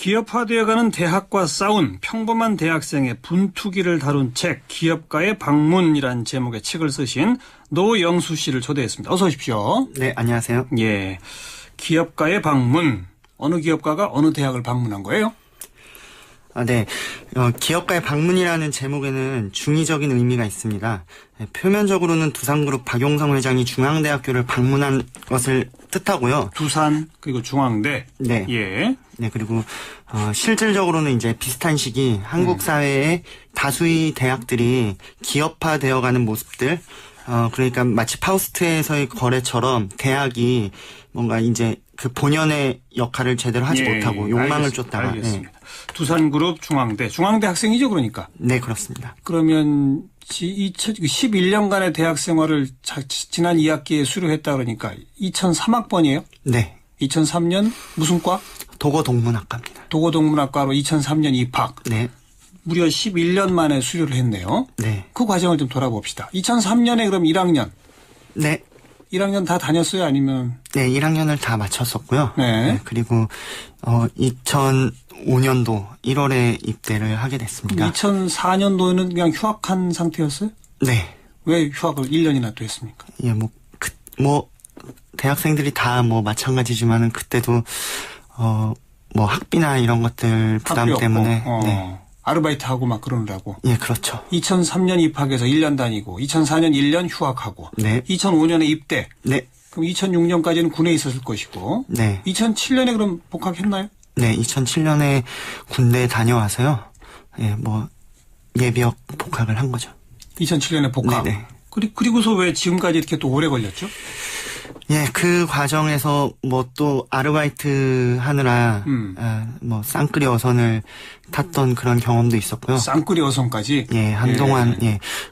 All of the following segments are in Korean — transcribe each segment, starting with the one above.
기업화되어가는 대학과 싸운 평범한 대학생의 분투기를 다룬 책 기업가의 방문이란 제목의 책을 쓰신 노영수 씨를 초대했습니다. 어서 오십시오. 네, 안녕하세요. 예, 기업가의 방문. 어느 기업가가 어느 대학을 방문한 거예요? 네. 기업가의 방문이라는 제목에는 중의적인 의미가 있습니다. 표면적으로는 두산그룹 박용성 회장이 중앙대학교를 방문한 것을 뜻하고요. 두산 그리고 중앙대. 네. 예. 네, 그리고 실질적으로는 이제 비슷한 시기 한국 사회의 다수의 대학들이 기업화되어가는 모습들, 그러니까 마치 파우스트에서의 거래처럼 대학이 뭔가 이제 그 본연의 역할을 제대로 하지 못하고 욕망을 쫓다가. 알겠습니다. 두산그룹 중앙대 학생이죠, 그러니까. 네, 그렇습니다. 그러면 11년간의 대학 생활을 지난 2학기에 수료했다 그러니까 2003학번이에요? 네. 2003년 무슨 과? 도고동문학과입니다. 도고동문학과로 2003년 입학. 네. 무려 11년 만에 수료를 했네요. 네. 그 과정을 좀 돌아봅시다. 2003년에 그럼 1학년. 네. 1학년 다 다녔어요? 아니면? 네, 1학년을 다 마쳤었고요. 네. 그리고 2005년도 1월에 입대를 하게 됐습니다. 2004년도에는 그냥 휴학한 상태였어요? 네. 왜 휴학을 1년이나 또 했습니까? 예, 대학생들이 다 마찬가지지만은 그때도 학비나 이런 것들 부담 때문에. 네. 아르바이트하고 막 그러느라고. 예, 그렇죠. 2003년 입학해서 1년 다니고 2004년 1년 휴학하고. 네. 2005년에 입대. 네. 그럼 2006년까지는 군에 있었을 것이고. 네. 2007년에 그럼 복학했나요? 네, 2007년에 군대 다녀와서요. 예, 예비역 복학을 한 거죠. 2007년에 복학. 네네. 그리고서 왜 지금까지 이렇게 또 오래 걸렸죠? 예, 그 과정에서 또 아르바이트 하느라 쌍끌이 어선을 탔던 그런 경험도 있었고요. 쌍끌이 어선까지? 예, 한동안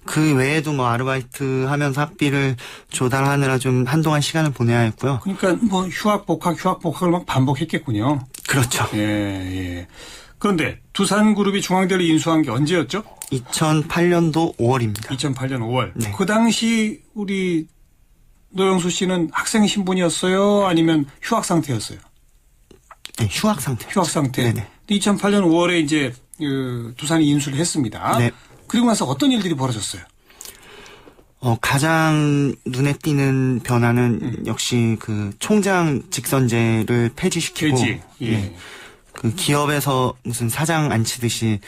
그 외에도 아르바이트 하면서 학비를 조달하느라 좀 한동안 시간을 보내야 했고요. 그러니까 휴학 복학을 막 반복했겠군요. 그렇죠. 예. 그런데 두산그룹이 중앙대를 인수한 게 언제였죠? 2008년도 5월입니다. 2008년 5월. 네. 그 당시 우리 노영수 씨는 학생 신분이었어요? 아니면 휴학 상태였어요? 네, 휴학 상태. 휴학 상태. 네네. 2008년 5월에 이제 두산이 인수를 했습니다. 네. 그리고 나서 어떤 일들이 벌어졌어요? 가장 눈에 띄는 변화는 역시 그 총장 직선제를 폐지시키고. 예. 그 기업에서 무슨 사장 안 치듯이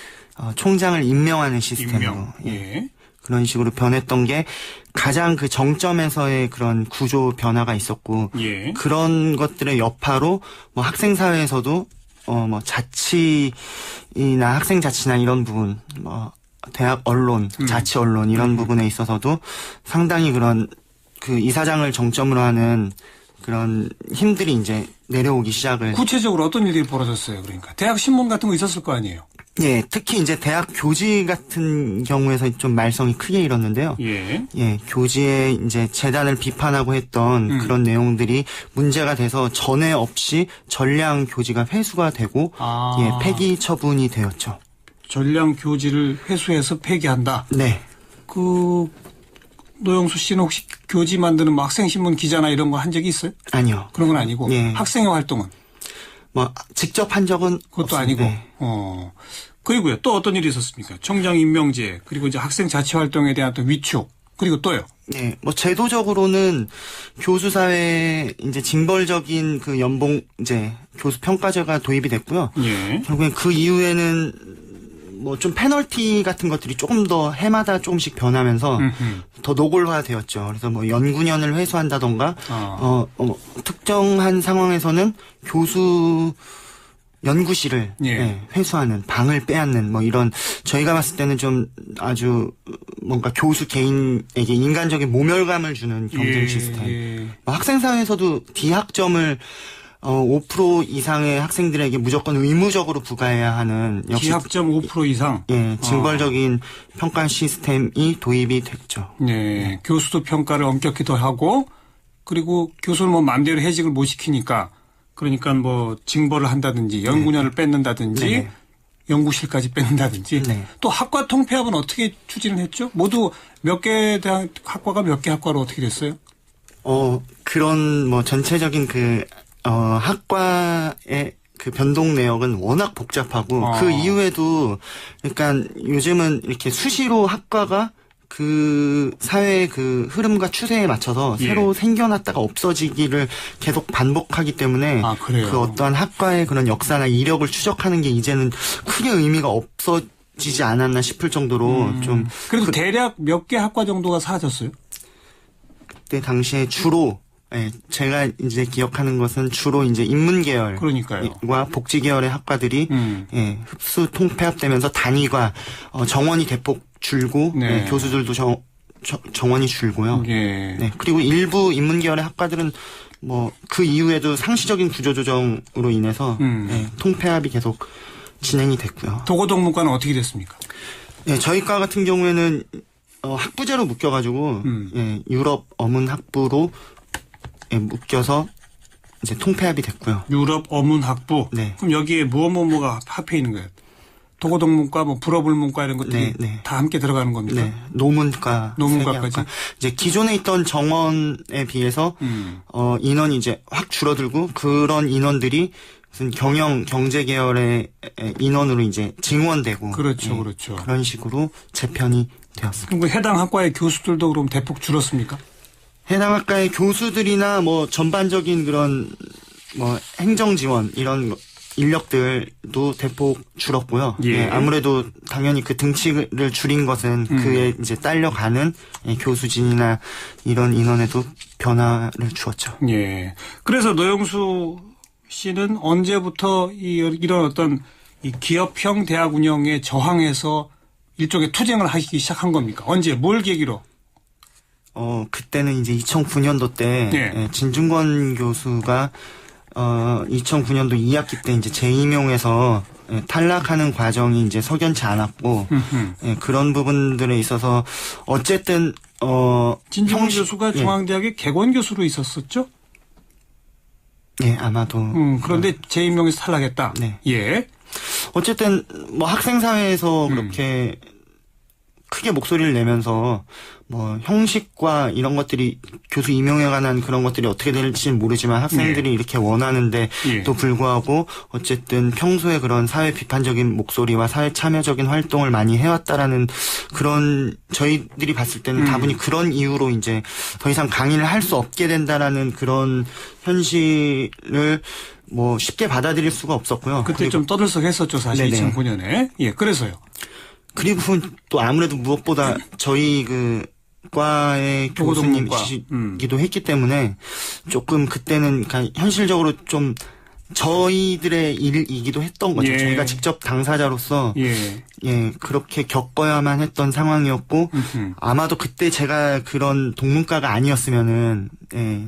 총장을 임명하는 시스템으로. 예. 그런 식으로 변했던 게 가장 그 정점에서의 그런 구조 변화가 있었고. 예. 그런 것들의 여파로 학생 사회에서도 자치나 학생 자치나 이런 부분, 대학 언론, 자치 언론 이런 부분에 있어서도 상당히 그런 그 이사장을 정점으로 하는 그런 힘들이 이제 내려오기 시작을. 구체적으로 어떤 일들이 벌어졌어요? 그러니까 대학 신문 같은 거 있었을 거 아니에요? 예, 특히 이제 대학 교지 같은 경우에서 좀 말썽이 크게 일었는데요. 예. 예, 교지에 이제 재단을 비판하고 했던 그런 내용들이 문제가 돼서 전에 없이 전량 교지가 회수가 되고 폐기 처분이 되었죠. 전량 교지를 회수해서 폐기한다. 네. 노영수 씨는 혹시 교지 만드는 학생신문 기자나 이런 거 한 적이 있어요? 아니요. 그런 건 아니고. 예. 학생의 활동은? 직접 한 적은 그것도 없습니다. 아니고. 네. 그리고요. 또 어떤 일이 있었습니까? 총장 임명제, 그리고 이제 학생 자치 활동에 대한 또 위축, 그리고 또요. 네, 제도적으로는 교수 사회에 이제 징벌적인 그 연봉 이제 교수 평가제가 도입이 됐고요. 예. 결국엔 그 이후에는 좀 페널티 같은 것들이 조금 더 해마다 조금씩 변하면서 더 노골화되었죠. 그래서 연구년을 회수한다던가 특정한 상황에서는 교수 연구실을 회수하는, 방을 빼앗는 이런, 저희가 봤을 때는 좀 아주 뭔가 교수 개인에게 인간적인 모멸감을 주는 경쟁 시스템. 학생 사회에서도 D학점을 5% 이상의 학생들에게 무조건 의무적으로 부과해야 하는 역시 D학점 5% 이상. 예, 징벌적인 평가 시스템이 도입이 됐죠. 네, 교수도 평가를 엄격히 더 하고, 그리고 교수는 마음대로 해직을 못 시키니까, 그러니까 징벌을 한다든지 연구년을 뺏는다든지 연구실까지 뺏는다든지 또 학과 통폐합은 어떻게 추진을 했죠? 모두 몇 개 대학 학과가 몇 개 학과로 어떻게 됐어요? 그런 전체적인 학과의 그 변동 내역은 워낙 복잡하고 그 이후에도 그러니까 요즘은 이렇게 수시로 학과가 그 사회의 그 흐름과 추세에 맞춰서 예. 새로 생겨났다가 없어지기를 계속 반복하기 때문에 그 어떠한 학과의 그런 역사나 이력을 추적하는 게 이제는 크게 의미가 없어지지 않았나 싶을 정도로 좀 그래도 대략 몇 개 학과 정도가 사라졌어요? 그때 당시에 주로 제가 이제 기억하는 것은 주로 이제 인문계열 과 복지계열의 학과들이 흡수 통폐합되면서 단위가 정원이 대폭 줄고 네. 교수들도 정원이 줄고요. 예. 네. 그리고 일부 인문계열의 학과들은 뭐 그 이후에도 상시적인 구조조정으로 인해서 통폐합이 계속 진행이 됐고요. 도고동문과는 어떻게 됐습니까? 네, 저희 과 같은 경우에는 학부제로 묶여가지고 유럽 어문 학부로 묶여서 이제 통폐합이 됐고요. 유럽 어문 학부. 네. 그럼 여기에 뭐가 합해 있는 거예요? 도고동문과, 뭐 불어불문과 이런 것들이 다 함께 들어가는 겁니까? 네. 노문과까지. 이제 기존에 있던 정원에 비해서 인원이 이제 확 줄어들고 그런 인원들이 무슨 경제 계열의 인원으로 이제 증원되고 그렇죠. 그런 식으로 재편이 되었습니다. 그럼 그 해당 학과의 교수들도 그럼 대폭 줄었습니까? 해당 학과의 교수들이나 뭐 전반적인 그런 뭐 행정 지원 이런 인력들도 대폭 줄었고요. 예. 아무래도 당연히 그 등치를 줄인 것은 그에 이제 딸려가는 교수진이나 이런 인원에도 변화를 주었죠. 예. 그래서 노영수 씨는 언제부터 이런 어떤 이 기업형 대학 운영에 저항해서 일종의 투쟁을 하기 시작한 겁니까? 언제? 뭘 계기로? 그때는 이제 2009년도 때 진중권 교수가 2009년도 2학기 때 이제 재임용해서 탈락하는 과정이 이제 석연치 않았고 그런 부분들에 있어서 어쨌든 진중권 교수가 중앙대학의 개건 교수로 있었었죠? 네, 아마도. 그런데 재임용에서 탈락했다. 네. 예. 어쨌든 뭐 학생 사회에서 그렇게 크게 목소리를 내면서 뭐 형식과 이런 것들이 교수 임용에 관한 그런 것들이 어떻게 될지는 모르지만 학생들이 이렇게 원하는데 또 불구하고 어쨌든 평소에 그런 사회 비판적인 목소리와 사회 참여적인 활동을 많이 해왔다라는 그런 저희들이 봤을 때는 다분히 그런 이유로 이제 더 이상 강의를 할 수 없게 된다라는 그런 현실을 뭐 쉽게 받아들일 수가 없었고요. 그때 좀 떠들썩했었죠, 사실. 네네. 2009년에. 예, 그래서요. 그리고 또 아무래도 무엇보다 저희 그 과의 교수님이시기도 했기 때문에 조금 그때는 현실적으로 좀 저희들의 일이기도 했던 거죠. 저희가 직접 당사자로서 그렇게 겪어야만 했던 상황이었고 아마도 그때 제가 그런 동문과가 아니었으면은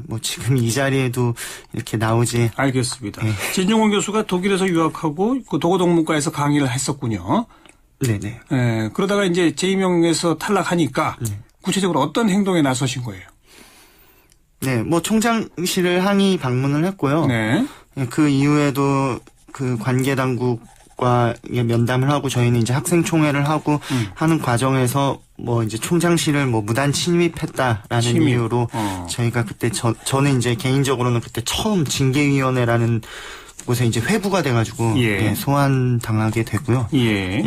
뭐 지금 이 자리에도 이렇게 나오지. 알겠습니다. 진중권 교수가 독일에서 유학하고 그 도고동문과에서 강의를 했었군요. 네네. 그러다가 이제 재임용에서 탈락하니까 구체적으로 어떤 행동에 나서신 거예요? 네, 뭐 총장실을 항의 방문을 했고요. 네. 그 이후에도 그 관계 당국과 면담을 하고 저희는 이제 학생총회를 하고 하는 과정에서 뭐 이제 총장실을 뭐 무단 침입했다라는 이유로 저희가 그때 저는 이제 개인적으로는 그때 처음 징계위원회라는 곳에 이제 회부가 돼가지고 소환 당하게 되고요.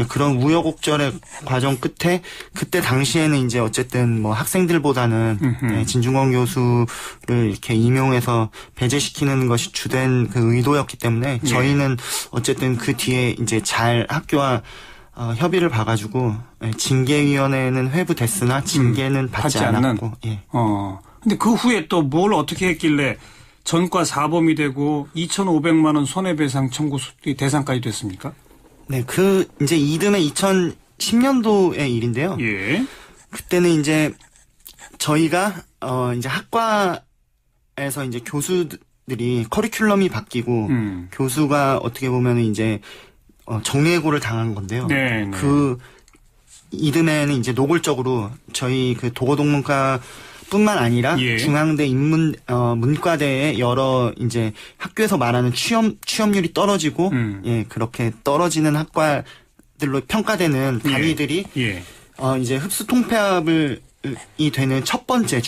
그런 우여곡절의 과정 끝에 그때 당시에는 이제 어쨌든 뭐 학생들보다는 진중권 교수를 이렇게 임용해서 배제시키는 것이 주된 그 의도였기 때문에 저희는 어쨌든 그 뒤에 이제 잘 학교와 협의를 봐가지고 징계위원회는 회부됐으나 징계는 받지 않았고. 근데 그 후에 또 뭘 어떻게 했길래 전과 사범이 되고 2,500만 원 손해배상 청구 대상까지 됐습니까? 네, 그 이제 이듬해 2010년도의 일인데요. 그때는 이제 저희가 이제 학과에서 이제 교수들이 커리큘럼이 바뀌고 교수가 어떻게 보면 이제 정리해고를 당한 건데요. 그 이듬해는 이제 노골적으로 저희 그 도고동문과 뿐만 아니라 중앙대 문과대의 여러 이제 학교에서 말하는 취업률이 떨어지고 그렇게 떨어지는 학과들로 평가되는 단위들이 이제 흡수 통폐합을 되는 첫 번째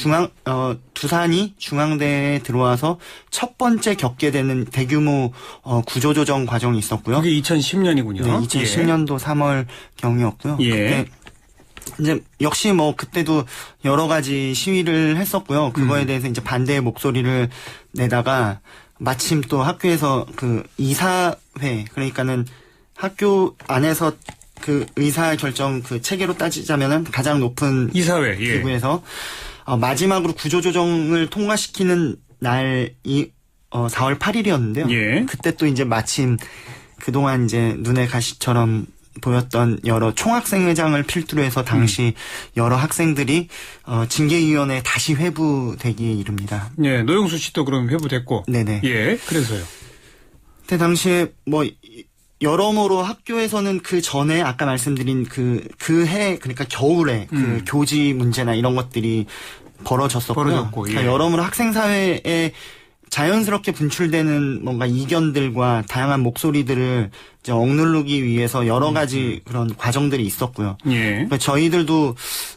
두산이 중앙대에 들어와서 첫 번째 겪게 되는 대규모 구조조정 과정이 있었고요. 그게 2010년이군요. 네, 2010년도 3월 경이었고요. 예. 그때 이제 역시 뭐 그때도 여러 가지 시위를 했었고요. 그거에 대해서 이제 반대의 목소리를 내다가 마침 또 학교에서 그 이사회, 그러니까는 학교 안에서 그 의사 결정 그 체계로 따지자면은 가장 높은 이사회, 예. 기구에서 마지막으로 구조조정을 통과시키는 날이 4월 8일이었는데요. 예. 그때 또 이제 마침 그동안 이제 눈에 가시처럼 보였던 여러 총학생회장을 필두로 해서 당시 여러 학생들이 징계위원회에 다시 회부되기에 이릅니다. 예, 노영수 씨도 그럼 회부됐고. 네네. 예, 그래서요. 그때 당시에 뭐 여러모로 학교에서는 그 전에 아까 말씀드린 그 해 그러니까 겨울에 그 교지 문제나 이런 것들이 벌어졌었고요. 벌어졌고, 예. 그러니까 여러모로 학생 사회에 자연스럽게 분출되는 뭔가 이견들과 다양한 목소리들을 이제 억누르기 위해서 여러 가지 그런 과정들이 있었고요. 예. 그러니까 저희들도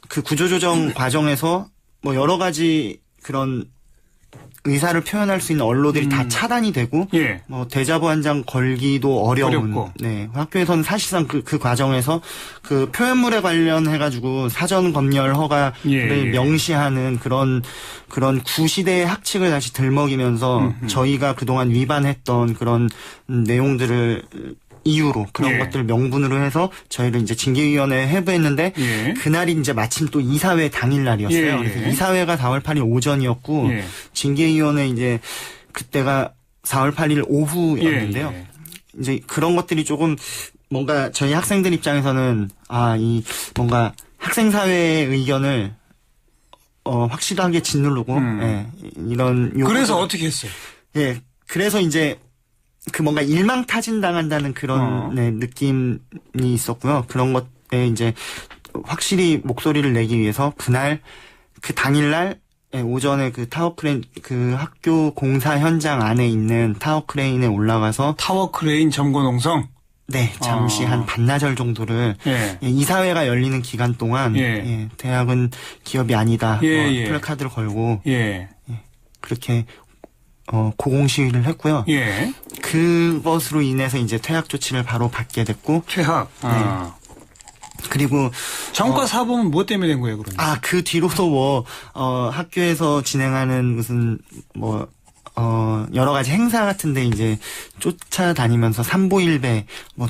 그 구조조정 과정에서 뭐 여러 가지 그런 의사를 표현할 수 있는 언로들이 다 차단이 되고, 예. 뭐 대자보 한 장 걸기도 어려운. 어렵고. 네, 학교에서는 사실상 그 과정에서 그 표현물에 관련해가지고 사전 검열 허가를 예. 명시하는 그런 구시대의 학칙을 다시 들먹이면서 저희가 그동안 위반했던 그런 내용들을 이유로 그런 예. 것들을 명분으로 해서 저희를 이제 징계위원회에 회부했는데 예. 그날이 이제 마침 또 이사회 당일날이었어요. 예, 예. 그래서 이사회가 4월 8일 오전이었고 예. 징계위원회 이제 그때가 4월 8일 오후였는데요. 예. 이제 그런 것들이 조금 뭔가 저희 학생들 입장에서는 이 뭔가 학생사회의 의견을 확실하게 짓누르고 예, 이런 그래서 요구를- 어떻게 했어요? 예, 그래서 이제 그 뭔가 일망타진당한다는 그런 네, 느낌이 있었고요. 그런 것에 이제 확실히 목소리를 내기 위해서 그 당일날 오전에 그 타워크레인 그 학교 공사 현장 안에 있는 타워크레인에 올라가서 타워 크레인 점거 농성? 네, 잠시 한 반나절 정도를 예. 이사회가 열리는 기간 동안 예. 대학은 기업이 아니다. 예. 플래카드를 걸고 예. 그렇게 고공 시위를 했고요. 예. 그것으로 인해서 이제 퇴학 조치를 바로 받게 됐고, 퇴학. 그리고 전과 사범은 무엇 때문에 된 거예요, 그러면? 그 뒤로도 뭐 학교에서 진행하는 무슨 뭐 여러 가지 행사 같은데 이제 쫓아다니면서 삼보일배 뭐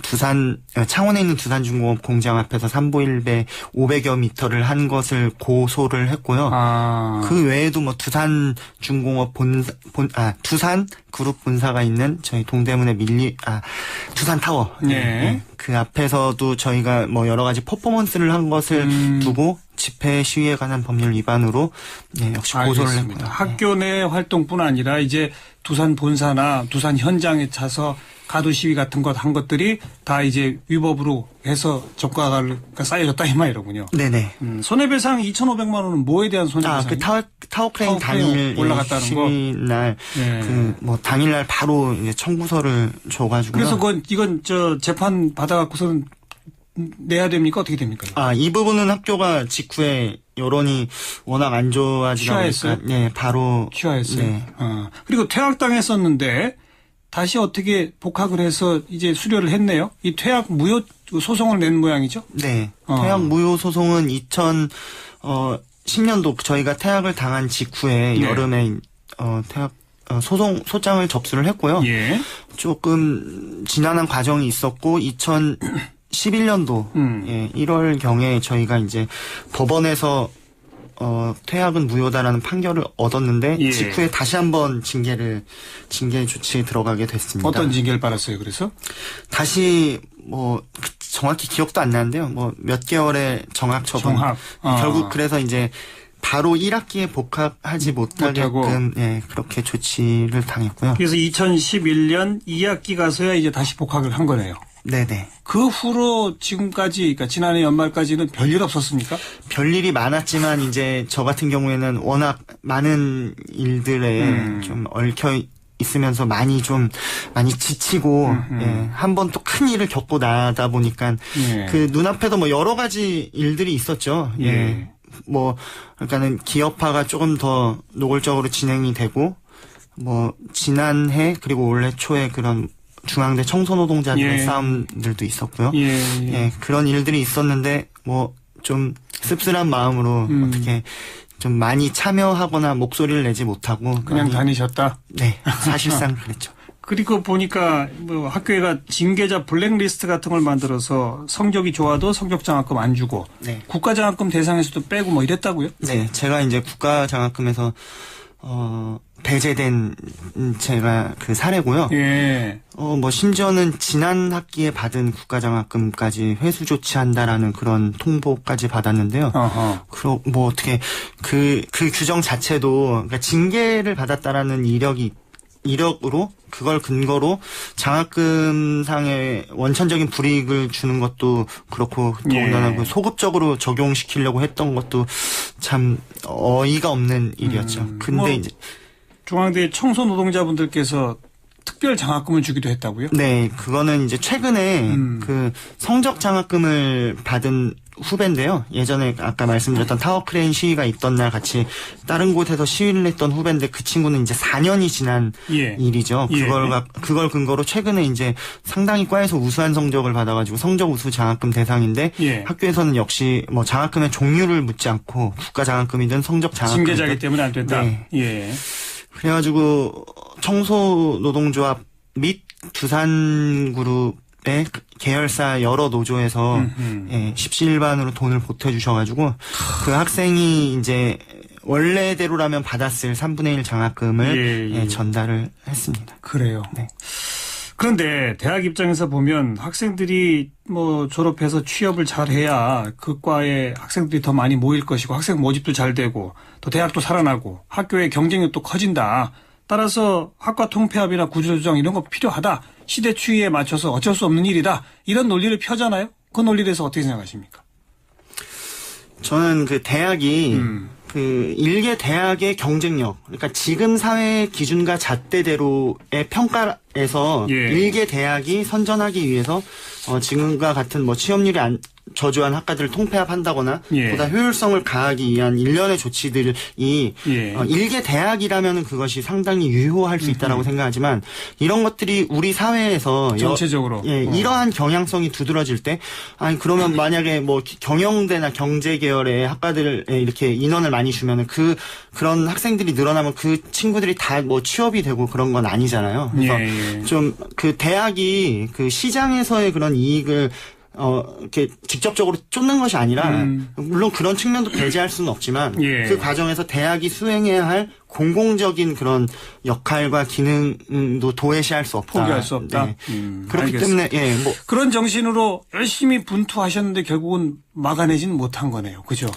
창원에 있는 두산중공업 공장 앞에서 삼보일배 500여 미터를 한 것을 고소를 했고요. 그 외에도 뭐 두산중공업 두산 그룹 본사가 있는 저희 동대문의 두산타워. 네. 그 앞에서도 저희가 뭐 여러 가지 퍼포먼스를 한 것을 두고 집회 시위에 관한 법률 위반으로 역시 고소를 알겠습니다. 했고요. 학교 내 활동뿐 아니라 이제 두산 본사나 두산 현장에 차서 가두 시위 같은 것 한 것들이 다 이제 위법으로 해서 적과가 쌓여졌다 이 말이로군요. 네네. 손해배상 2,500만 원은 뭐에 대한 손해배상? 그 타워크레인 당일 올라갔다는 거. 시위날 네. 뭐 당일날 바로 이제 청구서를 줘가지고요. 그래서 이건 재판 받아갖고서는 내야 됩니까? 어떻게 됩니까? 이 부분은 학교가 직후에 여론이 워낙 안 좋아지다 취하했어요? 보니까 네, 바로 취하했어요. 네. 그리고 퇴학당했었는데 다시 어떻게 복학을 해서 이제 수료를 했네요. 이 퇴학 무효 소송을 낸 모양이죠? 네. 퇴학 무효 소송은 2010년도 저희가 퇴학을 당한 직후에 네. 여름에 퇴학 소장을 접수를 했고요. 예. 조금 지난한 과정이 있었고 2011년도 1월 경에 저희가 이제 법원에서 퇴학은 무효다라는 판결을 얻었는데 예. 직후에 다시 한번 징계 조치에 들어가게 됐습니다. 어떤 징계를 받았어요? 그래서 다시 뭐 정확히 기억도 안 나는데요. 뭐 몇 개월의 정학 처분. 결국 그래서 이제 바로 1학기에 복학하지 못하게끔 그렇게 조치를 당했고요. 그래서 2011년 2학기 가서야 이제 다시 복학을 한 거네요. 네네. 그 후로 지금까지, 그러니까 지난해 연말까지는 별일 없었습니까? 별일이 많았지만 이제 저 같은 경우에는 워낙 많은 일들에 좀 얽혀 있으면서 많이 지치고 한 번 또 큰 일을 겪고 나다 보니까 그 눈앞에도 뭐 여러 가지 일들이 있었죠. 뭐 그러니까는 기업화가 조금 더 노골적으로 진행이 되고 뭐 지난해 그리고 올해 초에 그런 중앙대 청소노동자들의 예. 싸움들도 있었고요. 예, 예, 그런 일들이 있었는데 뭐 좀 씁쓸한 마음으로 어떻게 좀 많이 참여하거나 목소리를 내지 못하고 그냥 많이, 다니셨다. 네, 사실상 그랬죠. 그리고 보니까 뭐 학교에가 징계자 블랙리스트 같은 걸 만들어서 성적이 좋아도 성적 장학금 안 주고 네. 국가 장학금 대상에서도 빼고 뭐 이랬다고요? 네, 제가 이제 국가 장학금에서 배제된 제가 그 사례고요. 예. 뭐 심지어는 지난 학기에 받은 국가 장학금까지 회수 조치한다라는 그런 통보까지 받았는데요. 어허. 뭐 어떻게 그 규정 자체도 그러니까 징계를 받았다라는 이력으로 그걸 근거로 장학금상의 원천적인 불이익을 주는 것도 그렇고 더군다나 그 소급적으로 적용시키려고 했던 것도 참 어이가 없는 일이었죠. 근데 뭐 이제 중앙대 청소 노동자분들께서 특별 장학금을 주기도 했다고요? 네, 그거는 이제 최근에 그 성적 장학금을 받은 후배인데요. 예전에 아까 말씀드렸던 타워 크레인 시위가 있던 날 같이 다른 곳에서 시위를 했던 후배인데 그 친구는 이제 4년이 지난 예. 일이죠. 예. 그걸 근거로 최근에 이제 상당히 과에서 우수한 성적을 받아가지고 성적 우수 장학금 대상인데 예. 학교에서는 역시 뭐 장학금의 종류를 묻지 않고 국가 장학금이든 성적 장학금 징계자이기 때문에 안 된다. 네. 예. 그래가지고 청소노동조합 및 두산그룹의 계열사 여러 노조에서 예, 십시일반으로 돈을 보태주셔가지고 그 학생이 이제 원래대로라면 받았을 3분의 1 장학금을 예. 전달을 했습니다. 그래요. 네. 그런데 대학 입장에서 보면 학생들이 뭐 졸업해서 취업을 잘해야 그 과에 학생들이 더 많이 모일 것이고 학생 모집도 잘 되고 또 대학도 살아나고 학교의 경쟁력도 커진다. 따라서 학과 통폐합이나 구조조정 이런 거 필요하다. 시대 추이에 맞춰서 어쩔 수 없는 일이다. 이런 논리를 펴잖아요. 그 논리에 대해서 어떻게 생각하십니까? 저는 그 대학이 그 일개 대학의 경쟁력, 그러니까 지금 사회 기준과 잣대대로의 평가에서 예. 일개 대학이 선전하기 위해서 지금과 같은 뭐 취업률이 저조한 학과들을 통폐합한다거나 예. 보다 효율성을 가하기 위한 일련의 조치들이 예. 일개 대학이라면 그것이 상당히 유효할 수 있다라고 생각하지만 이런 것들이 우리 사회에서 전체적으로 이러한 경향성이 두드러질 때 아니 그러면 만약에 뭐 경영대나 경제 계열의 학과들에 이렇게 인원을 많이 주면은 그런 학생들이 늘어나면 그 친구들이 다 뭐 취업이 되고 그런 건 아니잖아요. 그래서 예. 좀 그 대학이 그 시장에서의 그런 이익을 이렇게 직접적으로 쫓는 것이 아니라, 물론 그런 측면도 배제할 수는 없지만, 예. 그 과정에서 대학이 수행해야 할 공공적인 그런 역할과 기능도 도외시할 수 없다. 포기할 수 없다. 네. 그렇기 알겠습니다. 때문에, 예, 뭐. 그런 정신으로 열심히 분투하셨는데 결국은 막아내지는 못한 거네요. 그죠?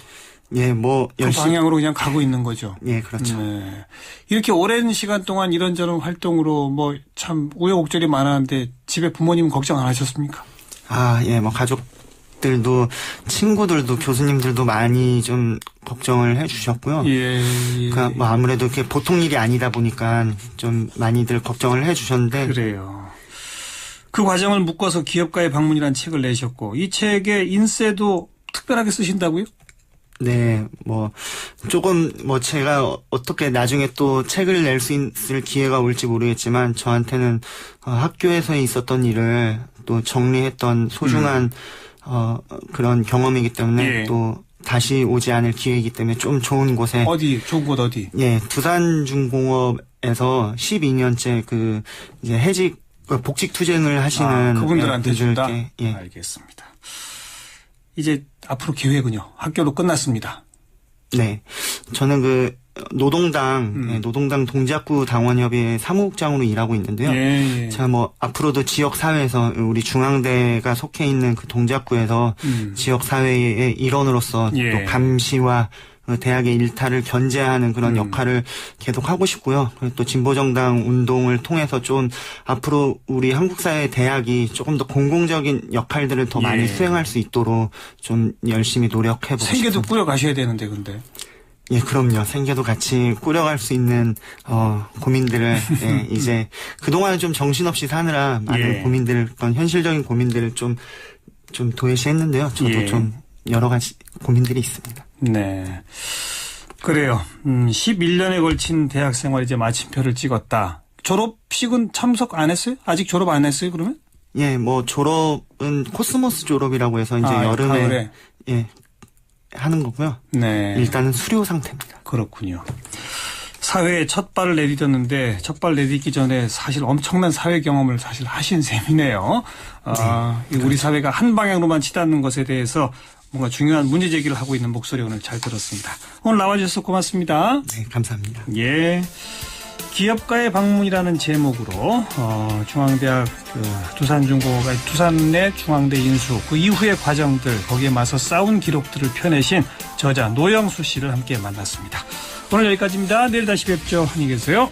예, 뭐, 그 방향으로 그냥 가고 있는 거죠. 예, 그렇죠. 네. 이렇게 오랜 시간 동안 이런저런 활동으로 뭐 참 우여곡절이 많았는데 집에 부모님 걱정 안 하셨습니까? 예, 뭐, 가족들도, 친구들도, 교수님들도 많이 좀 걱정을 해 주셨고요. 예. 그러니까 뭐 아무래도 그게 보통 일이 아니다 보니까 좀 많이들 걱정을 해 주셨는데. 그래요. 그 과정을 묶어서 기업가의 방문이라는 책을 내셨고, 이 책에 인쇄도 특별하게 쓰신다고요? 네, 뭐, 조금, 뭐, 제가 어떻게 나중에 또 책을 낼 수 있을 기회가 올지 모르겠지만, 저한테는, 학교에서 있었던 일을 또 정리했던 소중한, 그런 경험이기 때문에, 예. 또 다시 오지 않을 기회이기 때문에 좀 좋은 곳에. 어디? 좋은 곳 어디? 예, 두산중공업에서 12년째 이제 복직 투쟁을 하시는. 그분들한테 준다? 예. 알겠습니다. 이제 앞으로 계획은요? 학교로 끝났습니다. 네. 저는 노동당 동작구 당원협의회 사무국장으로 일하고 있는데요. 예. 제가 뭐 앞으로도 지역 사회에서 우리 중앙대가 속해 있는 그 동작구에서 지역 사회의 일원으로서 예. 또 감시와 대학의 일탈을 견제하는 그런 역할을 계속 하고 싶고요. 또 진보정당 운동을 통해서 좀 앞으로 우리 한국 사회 대학이 조금 더 공공적인 역할들을 더 많이 수행할 수 있도록 좀 열심히 노력해보고 싶습니다. 생계도 꾸려 가셔야 되는데 근데. 예, 그럼요. 생계도 같이 꾸려갈 수 있는 고민들을 이제 그동안은 좀 정신없이 사느라 많은 고민들을, 그런 현실적인 고민들을 좀 도외시했는데요. 저도 좀 여러 가지 고민들이 있습니다. 네. 그래요. 11년에 걸친 대학 생활 이제 마침표를 찍었다. 졸업식은 참석 안 했어요? 아직 졸업 안 했어요, 그러면? 예, 뭐 졸업은 코스모스 졸업이라고 해서 이제 여름에 가을에. 예, 하는 거고요. 네. 일단은 수료 상태입니다. 그렇군요. 사회에 첫 발을 내딛었는데 첫 발 내딛기 전에 사실 엄청난 사회 경험을 사실 하신 셈이네요. 우리 사회가 한 방향으로만 치닫는 것에 대해서 뭔가 중요한 문제 제기를 하고 있는 목소리 오늘 잘 들었습니다. 오늘 나와주셔서 고맙습니다. 네, 감사합니다. 예. 기업가의 방문이라는 제목으로 중앙대학 두산 내 중앙대 인수 그 이후의 과정들 거기에 맞서 싸운 기록들을 펴내신 저자 노영수 씨를 함께 만났습니다. 오늘 여기까지입니다. 내일 다시 뵙죠. 안녕히 계세요.